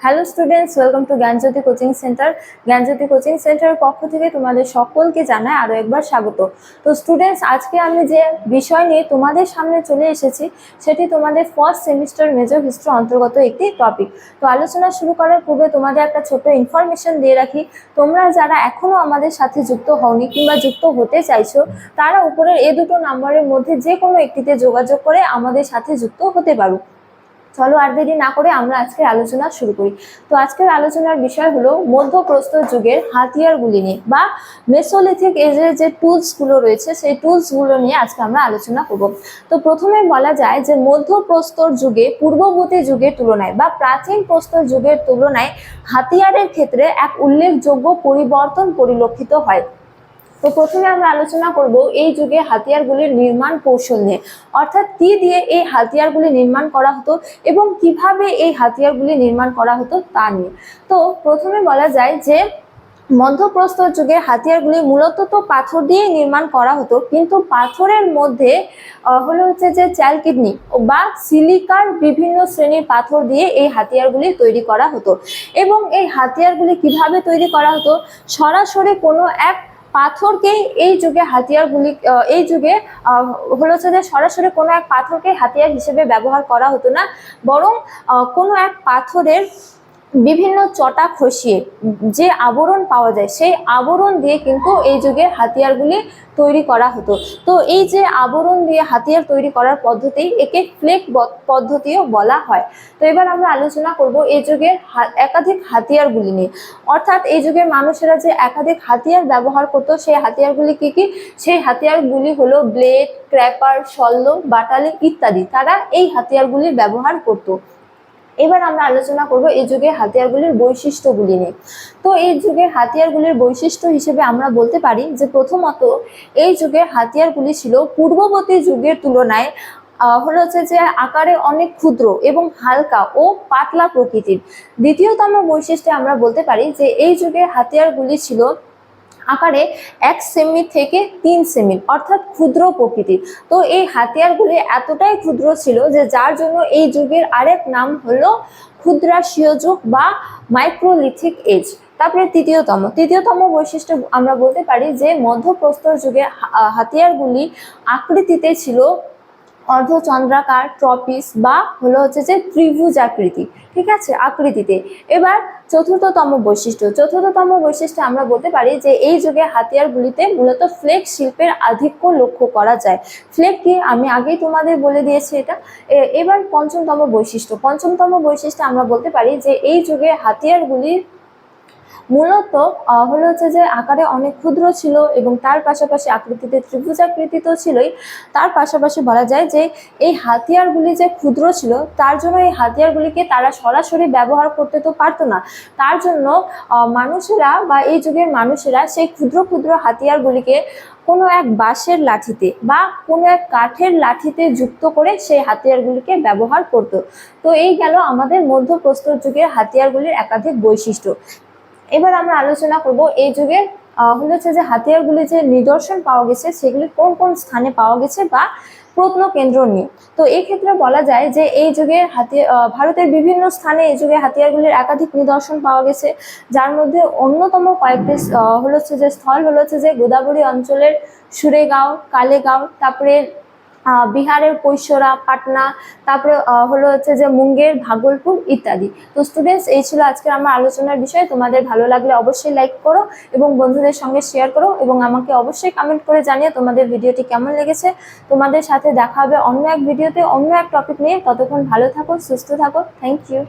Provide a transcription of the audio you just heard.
Hello students, welcome to Gyanjyoti coaching centre. Gyanjyoti coaching সেন্টারের পক্ষ থেকে তোমাদের সকলকে জানাই আরও একবার স্বাগত। তো স্টুডেন্টস, আজকে আমি যে বিষয় নিয়ে তোমাদের সামনে চলে এসেছি সেটি তোমাদের ফার্স্ট সেমিস্টার মেজর হিস্ট্রি অন্তর্গত একটি টপিক। তো আলোচনা শুরু করার পূর্বে তোমাদের একটা ছোট্ট ইনফরমেশন দিয়ে রাখি। তোমরা যারা এখনও আমাদের সাথে যুক্ত হওনি কিংবা যুক্ত হতে চাইছো, তারা উপরের এই দুটো নাম্বারের মধ্যে যে কোনো একটিতে যোগাযোগ করে আমাদের সাথে যুক্ত হতে পারো। চলো আর দেরি না করে আমরা আজকের আলোচনা শুরু করি। তো আজকের আলোচনার বিষয় হলো মধ্যপ্রস্তর যুগের হাতিয়ারগুলি নিয়ে বা মেসোলিথিক এজের যে টুলসগুলো রয়েছে সেই টুলসগুলো নিয়ে আজকে আমরা আলোচনা করব। তো প্রথমে বলা যায় যে মধ্যপ্রস্তর যুগে পূর্ববর্তী যুগের তুলনায় বা প্রাচীন প্রস্তর যুগের তুলনায় হাতিয়ারের ক্ষেত্রে এক উল্লেখযোগ্য পরিবর্তন পরিলক্ষিত হয়। তো প্রথমে আমরা আলোচনা করব এই যুগে হাতিয়ারগুলির নির্মাণ কৌশল নিয়ে, অর্থাৎ কি দিয়ে এই হাতিয়ারগুলি নির্মাণ করা হতো এবং কিভাবে এই হাতিয়ারগুলি নির্মাণ করা হতো তা নিয়ে। তো প্রথমে বলা যায় যে মধ্যপ্রস্তর যুগে হাতিয়ারগুলি মূলত তো পাথর দিয়ে নির্মাণ করা হতো, কিন্তু পাথরের মধ্যে হচ্ছে যে চ্যালকিডনি বা সিলিকার বিভিন্ন শ্রেণীর পাথর দিয়ে এই হাতিয়ারগুলি তৈরি করা হতো। এবং এই হাতিয়ারগুলি কিভাবে তৈরি করা হতো, সরাসরি কোনো এক পাথরকেই এই যুগে হাতিয়ারগুলি এই যুগে হচ্ছে যে সরাসরি কোনো এক পাথরকে হাতিয়ার হিসেবে ব্যবহার করা হতো না, বরং কোনো এক পাথরের বিভিন্ন চটা খসিয়ে যে আবরণ পাওয়া যায় সেই আবরণ দিয়ে কিন্তু এই যুগের হাতিয়ারগুলি তৈরি করা হতো। তো এই যে আবরণ দিয়ে হাতিয়ার তৈরি করার পদ্ধতি, একে ফ্লেক পদ্ধতিও বলা হয়। তো এবার আমরা আলোচনা করব এই যুগের একাধিক হাতিয়ারগুলি নিয়ে, অর্থাৎ এই যুগের মানুষেরা যে একাধিক হাতিয়ার ব্যবহার করতো সেই হাতিয়ারগুলি কি কি। সেই হাতিয়ারগুলি হলো ব্লেড, ক্র্যাপার, শল্য, বাটালি ইত্যাদি। তারা এই হাতিয়ারগুলি ব্যবহার করতো। এবার আমরা আলোচনা করব এই যুগের হাতিয়ারগুলির বৈশিষ্ট্যগুলি নিয়ে। তো এই যুগের হাতিয়ারগুলির বৈশিষ্ট্য হিসেবে আমরা বলতে পারি যে প্রথমত এই যুগের হাতিয়ারগুলি ছিল পূর্ববর্তী যুগের তুলনায় হচ্ছে যে আকারে অনেক ক্ষুদ্র এবং হালকা ও পাতলা প্রকৃতির। দ্বিতীয়তম বৈশিষ্ট্যে আমরা বলতে পারি যে এই যুগের হাতিয়ারগুলি ছিল আকারে 1 সেমি থেকে 3 সেমি, অর্থাৎ ক্ষুদ্র প্রকৃতির। তো এই হাতিয়ারগুলি এতটাই ক্ষুদ্র ছিল যে যার জন্য এই যুগের আরেক নাম হলো ক্ষুদ্রাশীয় যুগ বা মাইক্রোলিথিক এজ। তারপরে তৃতীয়তম বৈশিষ্ট্য আমরা বলতে পারি যে মধ্যপ্রস্তর যুগে হাতিয়ারগুলি আকৃতিতে ছিল অর্ধচন্দ্রাকার, ট্রপিস বা হচ্ছে যে ত্রিভুজ আকৃতি, ঠিক আছে, আকৃতিতে। এবার চতুর্থতম বৈশিষ্ট্য আমরা বলতে পারি যে এই যুগে হাতিয়ারগুলিতে মূলত ফ্লেক শিল্পের আধিক্য লক্ষ্য করা যায়। ফ্লেক কি আমি আগেই তোমাদের বলে দিয়েছি এটা। এবার পঞ্চমতম বৈশিষ্ট্য আমরা বলতে পারি যে এই যুগে হাতিয়ারগুলি মূলত হচ্ছে যে আকারে অনেক ক্ষুদ্র ছিল এবং তার পাশাপাশি আকৃতিতে ত্রিভুজ আকৃতি তো ছিলই। তার পাশাপাশি বলা যায় যে এই হাতিয়ারগুলি যে ক্ষুদ্র ছিল তার জন্য এই হাতিয়ারগুলিকে তারা সরাসরি ব্যবহার করতে তো পারতো না। তার জন্য মানুষেরা বা এই যুগের মানুষেরা সেই ক্ষুদ্র হাতিয়ারগুলিকে কোনো এক বাঁশের লাঠিতে বা কোনো এক কাঠের লাঠিতে যুক্ত করে সেই হাতিয়ারগুলিকে ব্যবহার করত। তো এই গেল আমাদের মধ্যপ্রস্তর যুগের হাতিয়ারগুলির একাধিক বৈশিষ্ট্য। এবার আমরা আলোচনা করব এই যুগের হচ্ছে যে হাতিয়ারগুলি যে নিদর্শন পাওয়া গেছে সেগুলি কোন কোন স্থানে পাওয়া গেছে বা প্রত্নকেন্দ্র নিয়ে। তো এই ক্ষেত্রে বলা যায় যে এই যুগের ভারতের বিভিন্ন স্থানে এই যুগের হাতিয়ারগুলির একাধিক নিদর্শন পাওয়া গেছে, যার মধ্যে অন্যতম কয়েকটি হচ্ছে যে স্থল হচ্ছে যে গোদাবরী অঞ্চলের সুরেগাঁও, কালেগাঁও, তারপরে বিহারের কৈশোরা, পাটনা, তারপরে হচ্ছে যে মুঙ্গের, ভাগলপুর ইত্যাদি। তো স্টুডেন্টস, এই ছিল আজকের আমার আলোচনার বিষয়। তোমাদের ভালো লাগলে অবশ্যই লাইক করো এবং বন্ধুদের সঙ্গে শেয়ার করো এবং আমাকে অবশ্যই কমেন্ট করে জানিয়ে তোমাদের ভিডিওটি কেমন লেগেছে। তোমাদের সাথে দেখা হবে অন্য এক ভিডিওতে অন্য এক টপিক নিয়ে। ততক্ষণ ভালো থাকো, সুস্থ থাকো। Thank you.